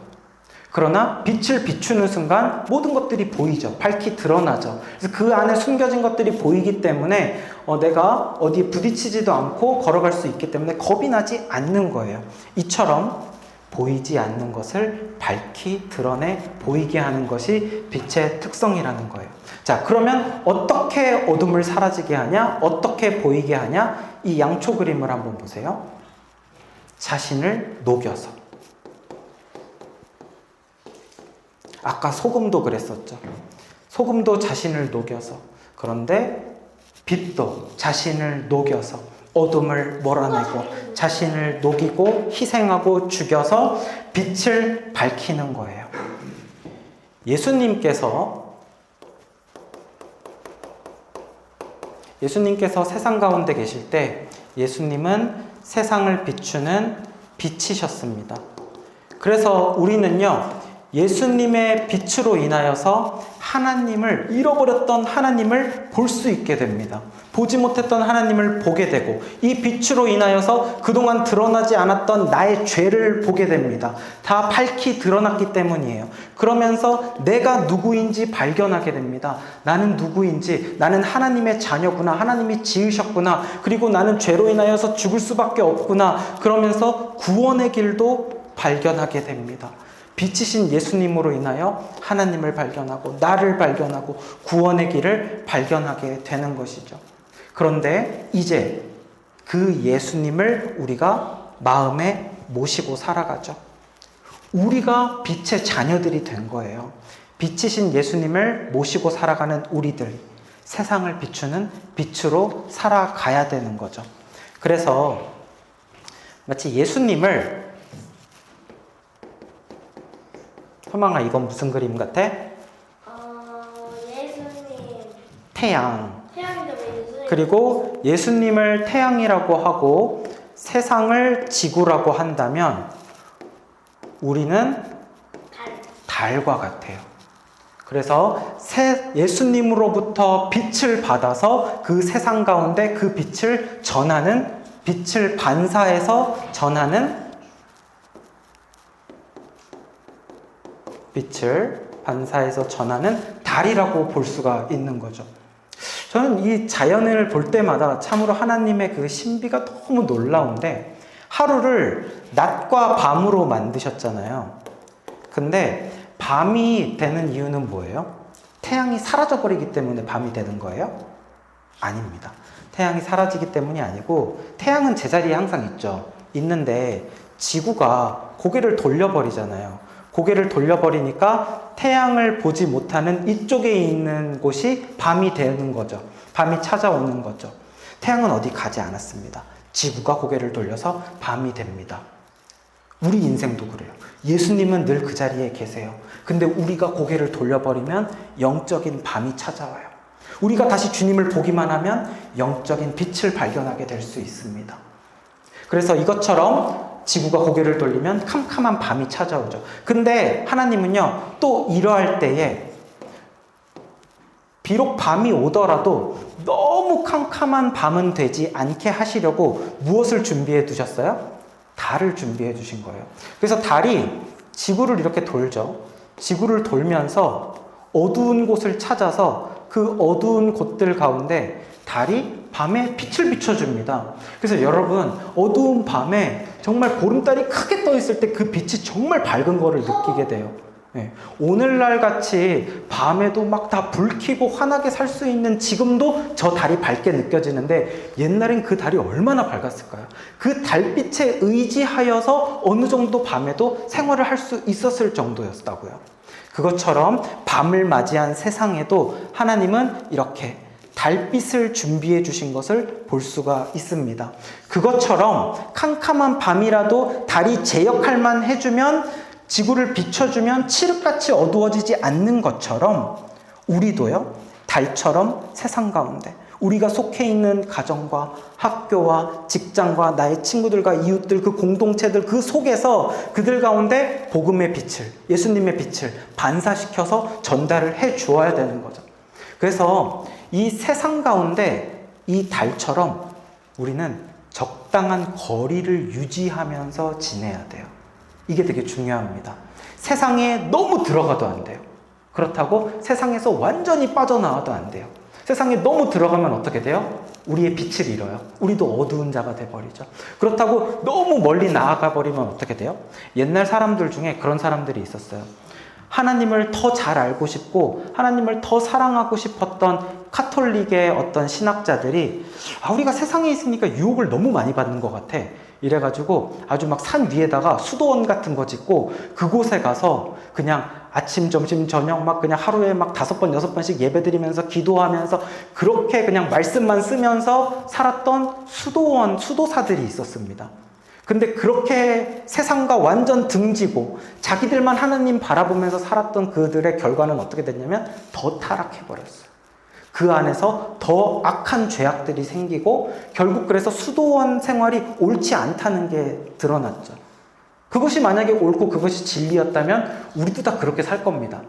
그러나 빛을 비추는 순간 모든 것들이 보이죠. 밝히 드러나죠. 그래서 그 안에 숨겨진 것들이 보이기 때문에 내가 어디에 부딪히지도 않고 걸어갈 수 있기 때문에 겁이 나지 않는 거예요. 이처럼 보이지 않는 것을 밝히 드러내 보이게 하는 것이 빛의 특성이라는 거예요. 자, 그러면 어떻게 어둠을 사라지게 하냐? 어떻게 보이게 하냐? 이 양초 그림을 한번 보세요. 자신을 녹여서. 아까 소금도 그랬었죠. 소금도 자신을 녹여서. 그런데 빛도 자신을 녹여서 어둠을 몰아내고 자신을 녹이고 희생하고 죽여서 빛을 밝히는 거예요. 예수님께서 세상 가운데 계실 때 예수님은 세상을 비추는 빛이셨습니다. 그래서 우리는요, 예수님의 빛으로 인하여서 하나님을, 잃어버렸던 하나님을 볼 수 있게 됩니다. 보지 못했던 하나님을 보게 되고, 이 빛으로 인하여서 그동안 드러나지 않았던 나의 죄를 보게 됩니다. 다 밝히 드러났기 때문이에요. 그러면서 내가 누구인지 발견하게 됩니다. 나는 누구인지, 나는 하나님의 자녀구나, 하나님이 지으셨구나, 그리고 나는 죄로 인하여서 죽을 수밖에 없구나, 그러면서 구원의 길도 발견하게 됩니다. 빛이신 예수님으로 인하여 하나님을 발견하고 나를 발견하고 구원의 길을 발견하게 되는 것이죠. 그런데 이제 그 예수님을 우리가 마음에 모시고 살아가죠. 우리가 빛의 자녀들이 된 거예요. 빛이신 예수님을 모시고 살아가는 우리들, 세상을 비추는 빛으로 살아가야 되는 거죠. 그래서 마치 예수님을, 소망아, 이건 무슨 그림 같아? 예수님. 태양. 태양이죠, 예수님. 그리고 예수님을 태양이라고 하고 세상을 지구라고 한다면 우리는 달과 같아요. 그래서 예수님으로부터 빛을 받아서 그 세상 가운데 그 빛을 전하는, 빛을 반사해서 전하는, 빛을 반사해서 전하는 달이라고 볼 수가 있는 거죠. 저는 이 자연을 볼 때마다 참으로 하나님의 그 신비가 너무 놀라운데, 하루를 낮과 밤으로 만드셨잖아요. 근데 밤이 되는 이유는 뭐예요? 태양이 사라져버리기 때문에 밤이 되는 거예요? 아닙니다. 태양이 사라지기 때문이 아니고, 태양은 제자리에 항상 있죠. 있는데 지구가 고개를 돌려버리잖아요. 고개를 돌려버리니까 태양을 보지 못하는 이쪽에 있는 곳이 밤이 되는 거죠. 밤이 찾아오는 거죠. 태양은 어디 가지 않았습니다. 지구가 고개를 돌려서 밤이 됩니다. 우리 인생도 그래요. 예수님은 늘 그 자리에 계세요. 근데 우리가 고개를 돌려버리면 영적인 밤이 찾아와요. 우리가 다시 주님을 보기만 하면 영적인 빛을 발견하게 될 수 있습니다. 그래서 이것처럼 지구가 고개를 돌리면 캄캄한 밤이 찾아오죠. 근데 하나님은요, 또 이러할 때에 비록 밤이 오더라도 너무 캄캄한 밤은 되지 않게 하시려고 무엇을 준비해 두셨어요? 달을 준비해 주신 거예요. 그래서 달이 지구를 이렇게 돌죠. 지구를 돌면서 어두운 곳을 찾아서 그 어두운 곳들 가운데 달이 밤에 빛을 비춰줍니다. 그래서 여러분, 어두운 밤에 정말 보름달이 크게 떠 있을 때 그 빛이 정말 밝은 거를 느끼게 돼요. 네. 오늘날 같이 밤에도 막 다 불 켜고 환하게 살 수 있는 지금도 저 달이 밝게 느껴지는데, 옛날엔 그 달이 얼마나 밝았을까요? 그 달빛에 의지하여서 어느 정도 밤에도 생활을 할 수 있었을 정도였다고요. 그것처럼 밤을 맞이한 세상에도 하나님은 이렇게 달빛을 준비해 주신 것을 볼 수가 있습니다. 그것처럼 캄캄한 밤이라도 달이 제 역할만 해주면, 지구를 비춰주면 칠흑같이 어두워지지 않는 것처럼, 우리도요, 달처럼 세상 가운데 우리가 속해 있는 가정과 학교와 직장과 나의 친구들과 이웃들, 그 공동체들, 그 속에서 그들 가운데 복음의 빛을, 예수님의 빛을 반사시켜서 전달을 해 주어야 되는 거죠. 그래서 이 세상 가운데 이 달처럼 우리는 적당한 거리를 유지하면서 지내야 돼요. 이게 되게 중요합니다. 세상에 너무 들어가도 안 돼요. 그렇다고 세상에서 완전히 빠져나와도 안 돼요. 세상에 너무 들어가면 어떻게 돼요? 우리의 빛을 잃어요. 우리도 어두운 자가 돼버리죠. 그렇다고 너무 멀리 나아가 버리면 어떻게 돼요? 옛날 사람들 중에 그런 사람들이 있었어요. 하나님을 더 잘 알고 싶고 하나님을 더 사랑하고 싶었던 카톨릭의 어떤 신학자들이, 우리가 세상에 있으니까 유혹을 너무 많이 받는 것 같아. 이래가지고 아주 막 산 위에다가 수도원 같은 거 짓고 그곳에 가서 그냥 아침, 점심, 저녁 막 그냥 하루에 막 5번, 6번씩 예배 드리면서 기도하면서 그렇게 그냥 말씀만 쓰면서 살았던 수도사들이 있었습니다. 근데 그렇게 세상과 완전 등지고 자기들만 하나님 바라보면서 살았던 그들의 결과는 어떻게 됐냐면 더 타락해버렸어요. 그 안에서 더 악한 죄악들이 생기고 결국 그래서 수도원 생활이 옳지 않다는 게 드러났죠. 그것이 만약에 옳고 그것이 진리였다면 우리도 다 그렇게 살 겁니다.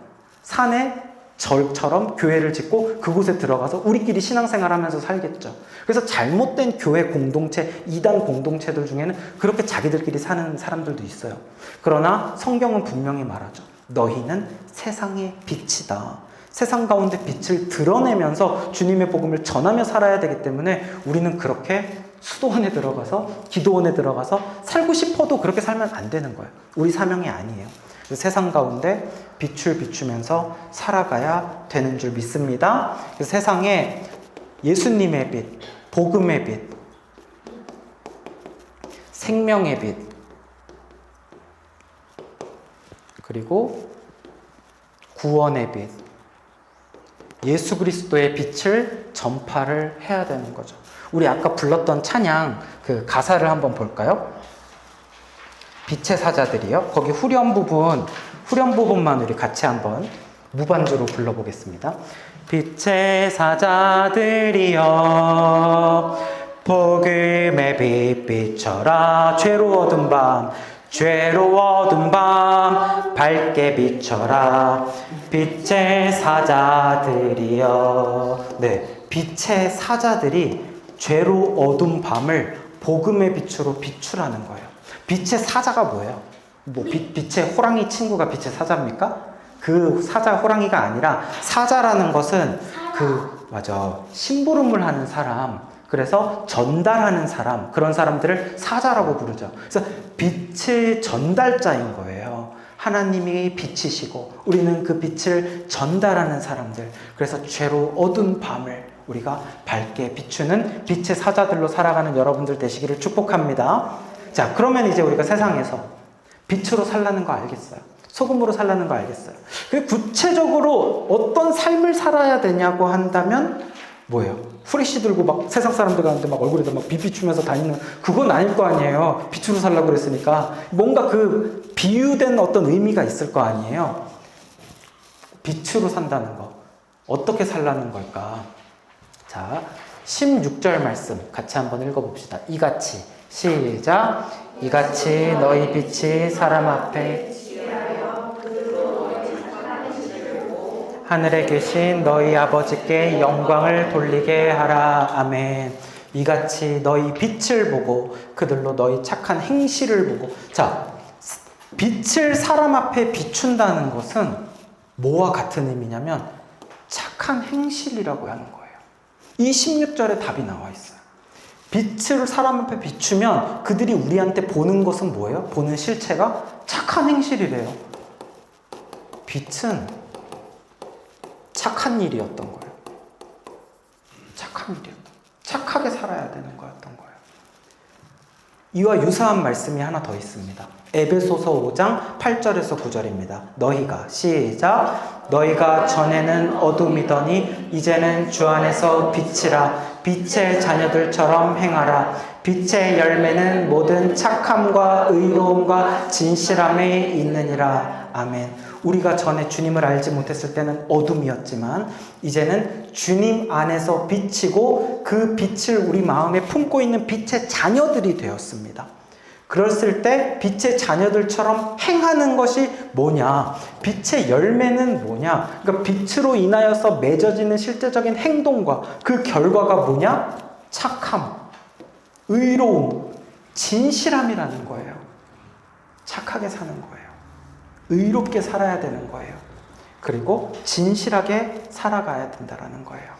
산에 절처럼 교회를 짓고 그곳에 들어가서 우리끼리 신앙생활하면서 살겠죠. 그래서 잘못된 교회 공동체, 이단 공동체들 중에는 그렇게 자기들끼리 사는 사람들도 있어요. 그러나 성경은 분명히 말하죠. 너희는 세상의 빛이다. 세상 가운데 빛을 드러내면서 주님의 복음을 전하며 살아야 되기 때문에 우리는 그렇게 수도원에 들어가서 기도원에 들어가서 살고 싶어도 그렇게 살면 안 되는 거예요. 우리 사명이 아니에요. 세상 가운데 빛을 비추면서 살아가야 되는 줄 믿습니다. 세상에 예수님의 빛, 복음의 빛, 생명의 빛, 그리고 구원의 빛, 예수 그리스도의 빛을 전파를 해야 되는 거죠. 우리 아까 불렀던 찬양 그 가사를 한번 볼까요? 빛의 사자들이요. 거기 후렴 부분만 우리 같이 한번 무반주로 불러보겠습니다. 빛의 사자들이여 복음의 빛 비춰라. 죄로 어두운 밤 밝게 비춰라. 빛의 사자들이여. 네, 빛의 사자들이 죄로 어두운 밤을 복음의 빛으로 비추라는 거예요. 빛의 사자가 뭐예요? 빛의 호랑이 친구가 빛의 사자입니까? 그 사자 호랑이가 아니라 사자라는 것은 심부름을 하는 사람, 그래서 전달하는 사람, 그런 사람들을 사자라고 부르죠. 그래서 빛의 전달자인 거예요. 하나님이 빛이시고 우리는 그 빛을 전달하는 사람들. 그래서 죄로 어두운 밤을 우리가 밝게 비추는 빛의 사자들로 살아가는 여러분들 되시기를 축복합니다. 자, 그러면 이제 우리가 세상에서 빛으로 살라는 거 알겠어요. 소금으로 살라는 거 알겠어요. 그리고 구체적으로 어떤 삶을 살아야 되냐고 한다면 뭐예요? 후레쉬 들고 막 세상 사람들 가는데 막 얼굴에다 막 빛 비추면서 다니는 그건 아닐 거 아니에요. 빛으로 살라고 그랬으니까 뭔가 그 비유된 어떤 의미가 있을 거 아니에요. 빛으로 산다는 거. 어떻게 살라는 걸까? 자, 16절 말씀 같이 한번 읽어봅시다. 이같이 시작. 이같이 너희 빛이 사람 앞에 하늘에 계신 너희 아버지께 영광을 돌리게 하라. 아멘. 이같이 너희 빛을 보고 그들로 너희 착한 행실을 보고. 자, 빛을 사람 앞에 비춘다는 것은 뭐와 같은 의미냐면 착한 행실이라고 하는 거예요. 이 16절에 답이 나와 있어요. 빛을 사람 앞에 비추면 그들이 우리한테 보는 것은 뭐예요? 보는 실체가 착한 행실이래요. 빛은 착한 일이었던 거예요. 착한 일이었던 거예요. 착하게 살아야 되는 거였던 거예요. 이와 유사한 말씀이 하나 더 있습니다. 에베소서 5장 8절에서 9절입니다. 너희가 시작. 너희가 전에는 어둠이더니 이제는 주 안에서 빛이라. 빛의 자녀들처럼 행하라. 빛의 열매는 모든 착함과 의로움과 진실함에 있느니라. 아멘. 우리가 전에 주님을 알지 못했을 때는 어둠이었지만 이제는 주님 안에서 빛이고 그 빛을 우리 마음에 품고 있는 빛의 자녀들이 되었습니다. 그랬을 때 빛의 자녀들처럼 행하는 것이 뭐냐? 빛의 열매는 뭐냐? 그러니까 빛으로 인하여서 맺어지는 실제적인 행동과 그 결과가 뭐냐? 착함, 의로움, 진실함이라는 거예요. 착하게 사는 거예요. 의롭게 살아야 되는 거예요. 그리고 진실하게 살아가야 된다는 거예요.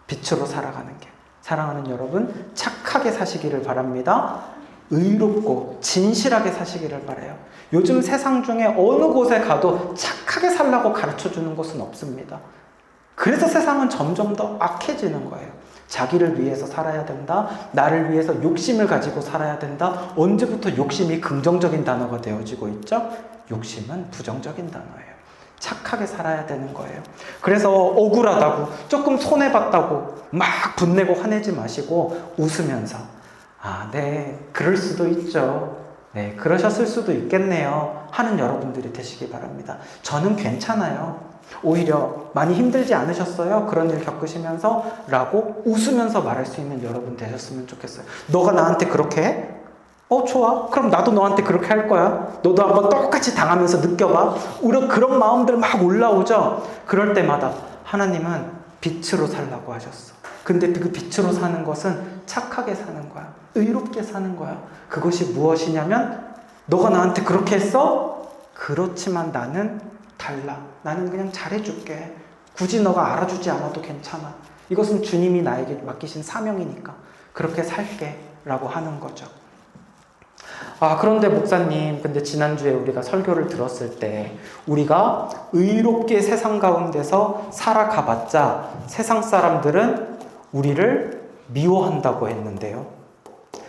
빛으로 살아가는 게. 사랑하는 여러분, 착하게 사시기를 바랍니다. 의롭고 진실하게 사시기를 바라요. 요즘 세상 중에 어느 곳에 가도 착하게 살라고 가르쳐주는 것은 없습니다. 그래서 세상은 점점 더 악해지는 거예요. 자기를 위해서 살아야 된다. 나를 위해서 욕심을 가지고 살아야 된다. 언제부터 욕심이 긍정적인 단어가 되어지고 있죠? 욕심은 부정적인 단어예요. 착하게 살아야 되는 거예요. 그래서 억울하다고 조금 손해봤다고 막 분내고 화내지 마시고 웃으면서 네, 그럴 수도 있죠. 네, 그러셨을 수도 있겠네요. 하는 여러분들이 되시기 바랍니다. 저는 괜찮아요. 오히려 많이 힘들지 않으셨어요? 그런 일 겪으시면서? 라고 웃으면서 말할 수 있는 여러분 되셨으면 좋겠어요. 너가 나한테 그렇게 해? 좋아. 그럼 나도 너한테 그렇게 할 거야. 너도 한번 똑같이 당하면서 느껴봐. 우리 그런 마음들 막 올라오죠? 그럴 때마다 하나님은 빛으로 살라고 하셨어. 근데 그 빛으로 사는 것은 착하게 사는 거야. 의롭게 사는 거야. 그것이 무엇이냐면 너가 나한테 그렇게 했어? 그렇지만 나는 달라. 나는 그냥 잘해줄게. 굳이 너가 알아주지 않아도 괜찮아. 이것은 주님이 나에게 맡기신 사명이니까 그렇게 살게 라고 하는 거죠. 그런데 목사님, 근데 지난주에 우리가 설교를 들었을 때 우리가 의롭게 세상 가운데서 살아가봤자 세상 사람들은 우리를 미워한다고 했는데요.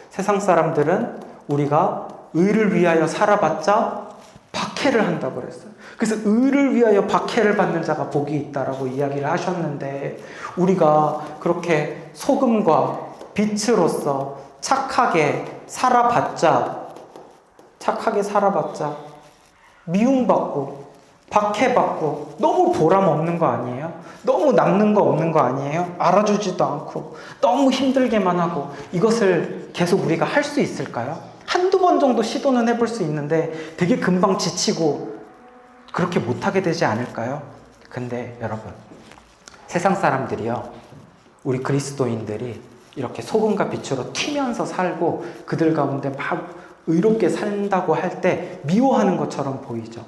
세상 사람들은 우리가 의를 위하여 살아봤자 박해를 한다고 그랬어요. 그래서 의를 위하여 박해를 받는 자가 복이 있다라고 이야기를 하셨는데, 우리가 그렇게 소금과 빛으로서 착하게 살아봤자 미움받고 박해받고 너무 보람 없는 거 아니에요? 너무 남는 거 없는 거 아니에요? 알아주지도 않고 너무 힘들게만 하고, 이것을 계속 우리가 할 수 있을까요? 한두 번 정도 시도는 해볼 수 있는데 되게 금방 지치고 그렇게 못하게 되지 않을까요? 근데 여러분, 세상 사람들이요, 우리 그리스도인들이 이렇게 소금과 빛으로 튀면서 살고 그들 가운데 막 의롭게 산다고 할 때 미워하는 것처럼 보이죠.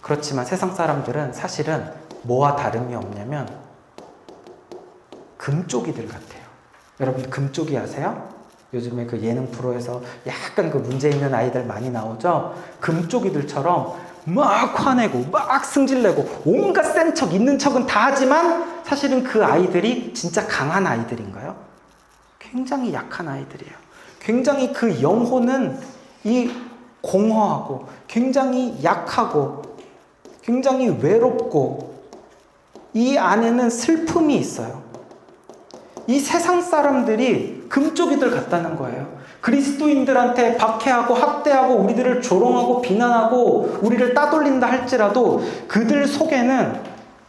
그렇지만 세상 사람들은 사실은 뭐와 다름이 없냐면 금쪽이들 같아요. 여러분, 금쪽이 아세요? 요즘에 그 예능 프로에서 약간 그 문제 있는 아이들 많이 나오죠? 금쪽이들처럼 막 화내고 막 승질내고 온갖 센 척 있는 척은 다 하지만 사실은 그 아이들이 진짜 강한 아이들인가요? 굉장히 약한 아이들이에요. 굉장히 그 영혼은 이 공허하고 굉장히 약하고 굉장히 외롭고 이 안에는 슬픔이 있어요. 이 세상 사람들이 금쪽이들 같다는 거예요. 그리스도인들한테 박해하고 학대하고 우리들을 조롱하고 비난하고 우리를 따돌린다 할지라도 그들 속에는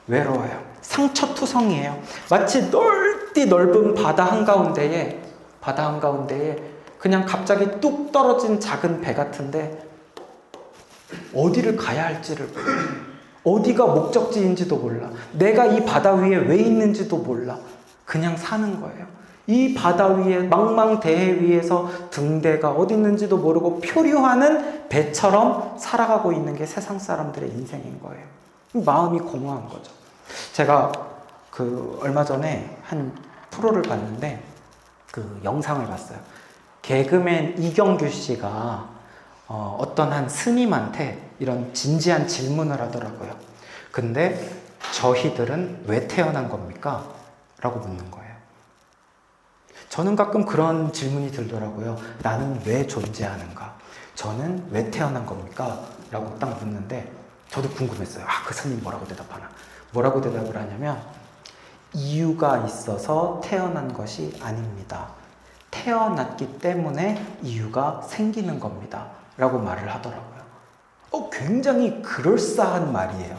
외로워요. 상처투성이에요. 마치 넓은 바다 한가운데에 그냥 갑자기 뚝 떨어진 작은 배 같은데 어디를 가야 할지를 몰라. 어디가 목적지인지도 몰라. 내가 이 바다 위에 왜 있는지도 몰라. 그냥 사는 거예요. 이 바다 위에 망망대해 위에서 등대가 어디 있는지도 모르고 표류하는 배처럼 살아가고 있는 게 세상 사람들의 인생인 거예요. 마음이 공허한 거죠. 제가 얼마 전에 한 프로를 봤는데 그 영상을 봤어요. 개그맨 이경규 씨가 어떤 한 스님한테 이런 진지한 질문을 하더라고요. 근데 저희들은 왜 태어난 겁니까? 라고 묻는 거예요. 저는 가끔 그런 질문이 들더라고요. 나는 왜 존재하는가? 저는 왜 태어난 겁니까? 라고 딱 묻는데 저도 궁금했어요. 그 스님 뭐라고 대답하나? 뭐라고 대답을 하냐면 이유가 있어서 태어난 것이 아닙니다. 태어났기 때문에 이유가 생기는 겁니다. 라고 말을 하더라고요. 굉장히 그럴싸한 말이에요.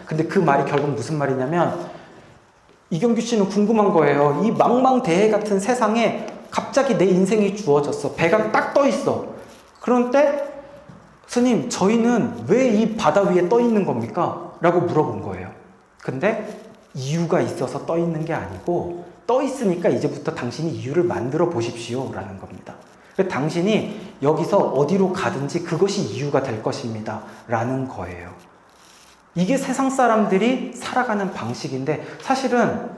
근데 그 말이 결국 무슨 말이냐면 이경규 씨는 궁금한 거예요. 이 망망대해 같은 세상에 갑자기 내 인생이 주어졌어. 배가 딱 떠 있어. 그런데 스님, 저희는 왜 이 바다 위에 떠 있는 겁니까? 라고 물어본 거예요. 근데 이유가 있어서 떠 있는 게 아니고 떠 있으니까 이제부터 당신이 이유를 만들어 보십시오 라는 겁니다. 당신이 여기서 어디로 가든지 그것이 이유가 될 것입니다 라는 거예요. 이게 세상 사람들이 살아가는 방식인데 사실은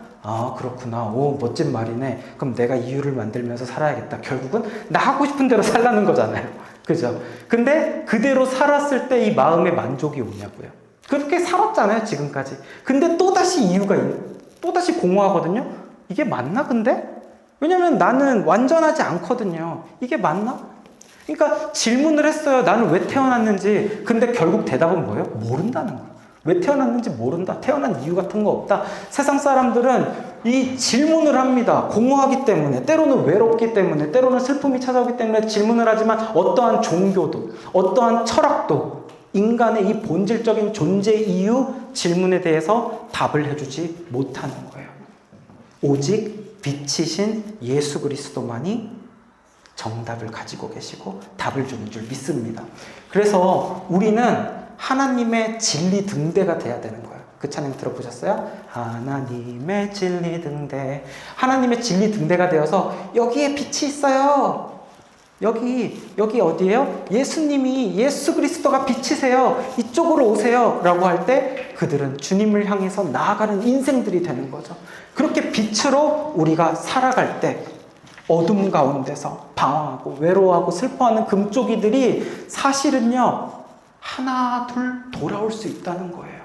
그렇구나. 멋진 말이네. 그럼 내가 이유를 만들면서 살아야겠다. 결국은 나 하고 싶은 대로 살라는 거잖아요. 그죠? 근데 그대로 살았을 때 이 마음의 만족이 오냐고요. 그렇게 살았잖아요, 지금까지. 근데 또다시 또다시 공허하거든요? 이게 맞나, 근데? 왜냐면 나는 완전하지 않거든요. 이게 맞나? 그러니까 질문을 했어요. 나는 왜 태어났는지. 근데 결국 대답은 뭐예요? 모른다는 거예요. 왜 태어났는지 모른다. 태어난 이유 같은 거 없다. 세상 사람들은 이 질문을 합니다. 공허하기 때문에, 때로는 외롭기 때문에, 때로는 슬픔이 찾아오기 때문에 질문을 하지만 어떠한 종교도, 어떠한 철학도 인간의 이 본질적인 존재 이유 질문에 대해서 답을 해주지 못하는 거예요. 오직 빛이신 예수 그리스도만이 정답을 가지고 계시고 답을 주는 줄 믿습니다. 그래서 우리는 하나님의 진리 등대가 돼야 되는 거예요. 그 찬양 들어보셨어요? 하나님의 진리 등대. 하나님의 진리 등대가 되어서 여기에 빛이 있어요. 여기 어디예요? 예수님이, 예수 그리스도가 빛이세요. 이쪽으로 오세요. 라고 할 때 그들은 주님을 향해서 나아가는 인생들이 되는 거죠. 그렇게 빛으로 우리가 살아갈 때 어둠 가운데서 방황하고 외로워하고 슬퍼하는 금쪽이들이 사실은요, 하나 둘 돌아올 수 있다는 거예요.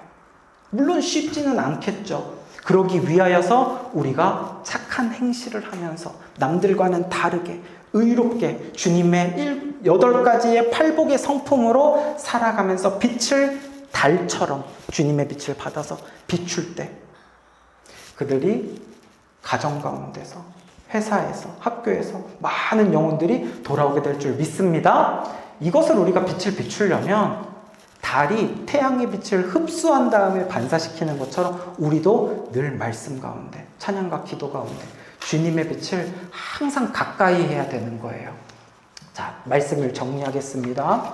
물론 쉽지는 않겠죠. 그러기 위하여서 우리가 착한 행실을 하면서 남들과는 다르게 의롭게 주님의 8가지의 팔복의 성품으로 살아가면서 빛을 달처럼 주님의 빛을 받아서 비출 때 그들이 가정 가운데서, 회사에서, 학교에서 많은 영혼들이 돌아오게 될 줄 믿습니다. 이것을 우리가 빛을 비추려면 달이 태양의 빛을 흡수한 다음에 반사시키는 것처럼 우리도 늘 말씀 가운데, 찬양과 기도 가운데 주님의 빛을 항상 가까이 해야 되는 거예요. 자, 말씀을 정리하겠습니다.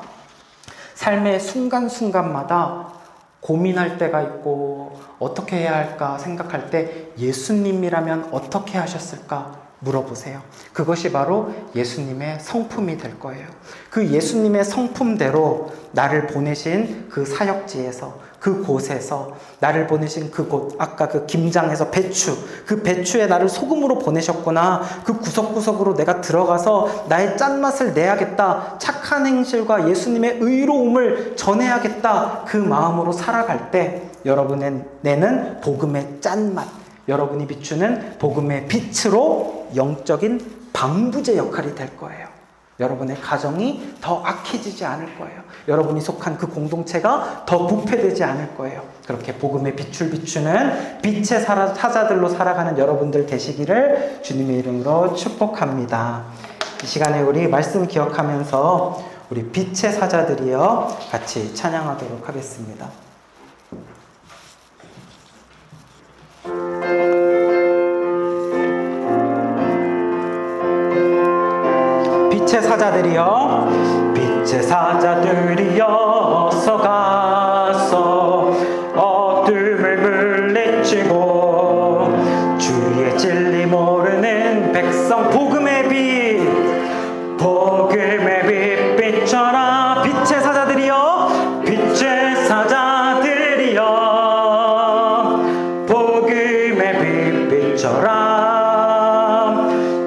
삶의 순간순간마다 고민할 때가 있고 어떻게 해야 할까 생각할 때 예수님이라면 어떻게 하셨을까 물어보세요. 그것이 바로 예수님의 성품이 될 거예요. 그 예수님의 성품대로 나를 보내신 그 사역지에서, 그곳에서, 나를 보내신 그곳, 아까 그 김장에서 그 배추에 나를 소금으로 보내셨구나. 그 구석구석으로 내가 들어가서 나의 짠맛을 내야겠다. 착한 행실과 예수님의 의로움을 전해야겠다. 그 마음으로 살아갈 때 여러분의 내는 복음의 짠맛, 여러분이 비추는 복음의 빛으로 영적인 방부제 역할이 될 거예요. 여러분의 가정이 더 악해지지 않을 거예요. 여러분이 속한 그 공동체가 더 부패되지 않을 거예요. 그렇게 복음의 빛을 비추는 빛의 사자들로 살아가는 여러분들 되시기를 주님의 이름으로 축복합니다. 이 시간에 우리 말씀 기억하면서 우리 빛의 사자들이여 같이 찬양하도록 하겠습니다. 빛의 사자들이여, 빛의 사자들이여 서가서 어둠을 물리치고 주의 진리 모르는 백성 복음의 빛 비춰라. 빛의 사자들이여, 빛의 사자들이여 복음의 빛 비춰라.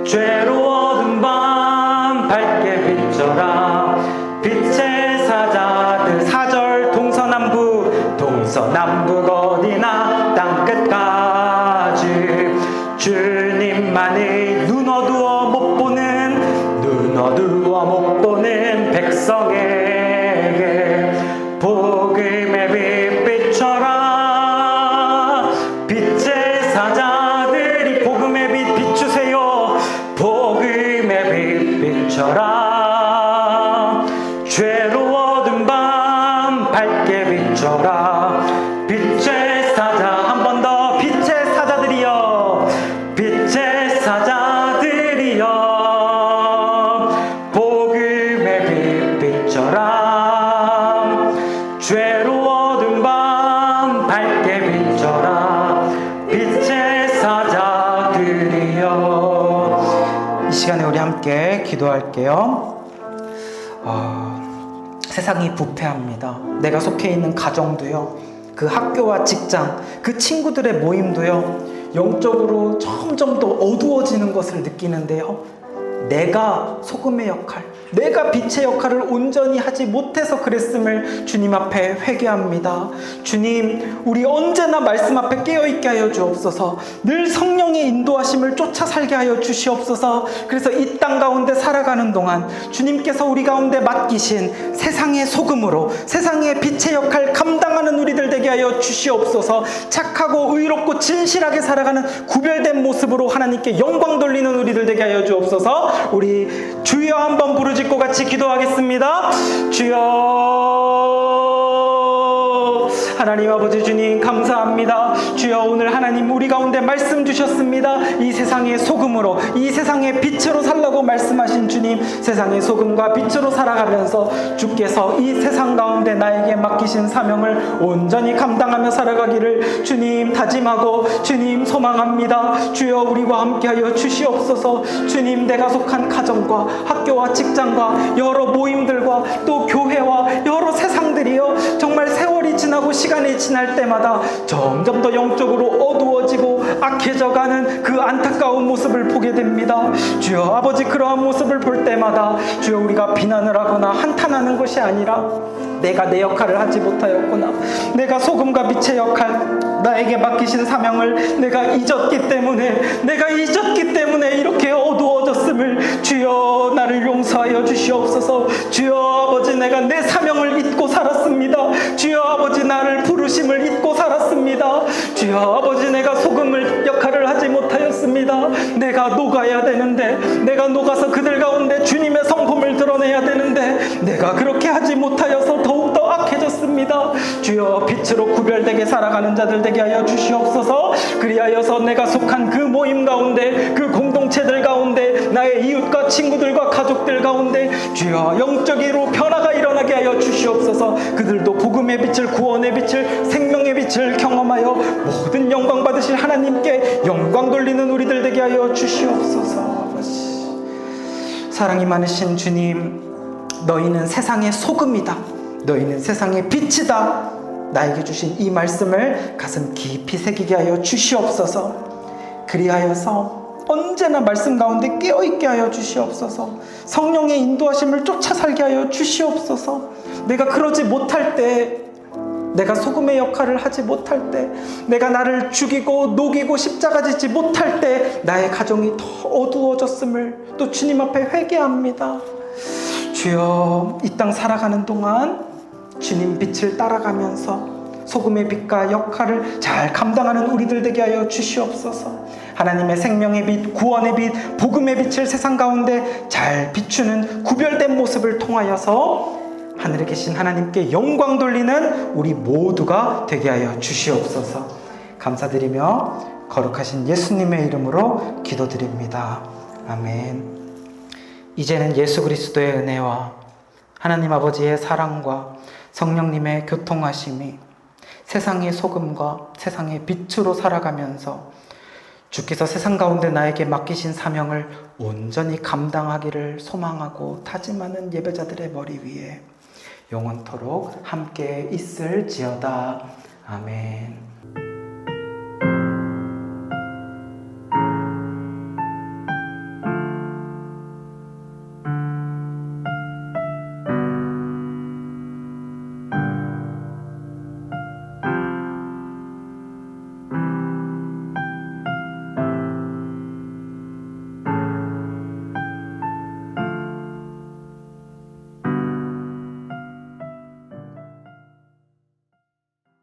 죄로워둔 밤 밝게 비춰라. 빛의 사자들 4절 동서남북 어디나 땅끝까지 주님만이 눈 어두워 못 보는 백성에게 복음의 빛 비춰라. 빛의 사자들이 복음의 빛 비추세요. 복음의 빛 비춰라. 죄로워둔 밤 밝게 비춰라. 빛의 사자, 한 번 더. 빛의 사자들이여, 빛의 사자들이여 복음의 빛 비춰라. 죄로워둔 밤 밝게 비춰라. 빛의 사자들이여. 이 시간에 우리 함께 기도할게요. 세상이 부패합니다. 내가 속해 있는 가정도요, 그 학교와 직장, 그 친구들의 모임도요, 영적으로 점점 더 어두워지는 것을 느끼는데요, 내가 소금의 역할, 내가 빛의 역할을 온전히 하지 못해서 그랬음을 주님 앞에 회개합니다. 주님, 우리 언제나 말씀 앞에 깨어있게 하여 주옵소서. 늘 성령의 인도하심을 쫓아 살게 하여 주시옵소서. 그래서 이 땅 가운데 살아가는 동안 주님께서 우리 가운데 맡기신 세상의 소금으로 세상의 빛의 역할 감당하는 우리들 되게 하여 주시옵소서. 착하고 의롭고 진실하게 살아가는 구별된 모습으로 하나님께 영광 돌리는 우리들 되게 하여 주옵소서. 우리 주여 한번 부르짖고 같이 기도하겠습니다. 주여, 하나님 아버지 주님 감사합니다. 주여, 오늘 하나님 우리 가운데 말씀 주셨습니다. 이 세상의 소금으로, 이 세상의 빛으로 살라고 말씀하신 주님, 세상의 소금과 빛으로 살아가면서 주께서 이 세상 가운데 나에게 맡기신 사명을 온전히 감당하며 살아가기를 주님 다짐하고 주님 소망합니다. 주여, 우리와 함께하여 주시옵소서. 주님, 내가 속한 가정과 학교와 직장과 여러 모임들과 또 교회와 여러 세상들이요, 정말 세월이 지나고 시간이 지날 때마다 점점 더 영적으로 어두워지고 악해져가는 그 안타까운 모습을 보게 됩니다. 주여 아버지, 그러한 모습을 볼 때마다 주여 우리가 비난을 하거나 한탄하는 것이 아니라 내가 내 역할을 하지 못하였구나, 내가 소금과 빛의 역할, 나에게 맡기신 사명을 내가 잊었기 때문에 이렇게 어두워졌음을 주여 나를 용서하여 주시옵소서. 주여 아버지, 내가 내 사명을 잊고 살았습니다. 주여 아버지, 나를 부르심을 잊고 살았습니다. 주여 아버지, 내가 소금을 역할을 하지 못하였습니다. 내가 녹아야 되는데, 내가 녹아서 그들 가운데 주님의 성품을 드러내야 되는데 내가 그렇게 하지 못하여서 더욱더 악해졌습니다. 주여 빛으로 구별되게 살아가는 자들 되게 하여 주시옵소서. 그리하여서 내가 속한 그 모임 가운데, 그 공동체들 가운데, 나의 이웃과 친구들과 가족들 가운데 주여 영적으로 변화가 일어나게 하여 주시옵소서. 그들도 복음의 빛을, 구원의 빛을, 생명의 빛을 경험하여 모든 영광 받으실 하나님께 영광 돌리는 우리들 되게 하여 주시옵소서. 사랑이 많으신 주님, 너희는 세상의 소금이다, 너희는 세상의 빛이다. 나에게 주신 이 말씀을 가슴 깊이 새기게 하여 주시옵소서. 그리하여서 언제나 말씀 가운데 깨어있게 하여 주시옵소서. 성령의 인도하심을 쫓아 살게 하여 주시옵소서. 내가 그러지 못할 때, 내가 소금의 역할을 하지 못할 때, 내가 나를 죽이고 녹이고 십자가 지지 못할 때 나의 가정이 더 어두워졌음을 또 주님 앞에 회개합니다. 주여, 이 땅 살아가는 동안 주님 빛을 따라가면서 소금의 빛과 역할을 잘 감당하는 우리들 되게 하여 주시옵소서. 하나님의 생명의 빛, 구원의 빛, 복음의 빛을 세상 가운데 잘 비추는 구별된 모습을 통하여서 하늘에 계신 하나님께 영광 돌리는 우리 모두가 되게 하여 주시옵소서. 감사드리며 거룩하신 예수님의 이름으로 기도드립니다. 아멘. 이제는 예수 그리스도의 은혜와 하나님 아버지의 사랑과 성령님의 교통하심이 세상의 소금과 세상의 빛으로 살아가면서 주께서 세상 가운데 나에게 맡기신 사명을 온전히 감당하기를 소망하고 다짐하는 예배자들의 머리 위에 영원토록 함께 있을지어다. 아멘.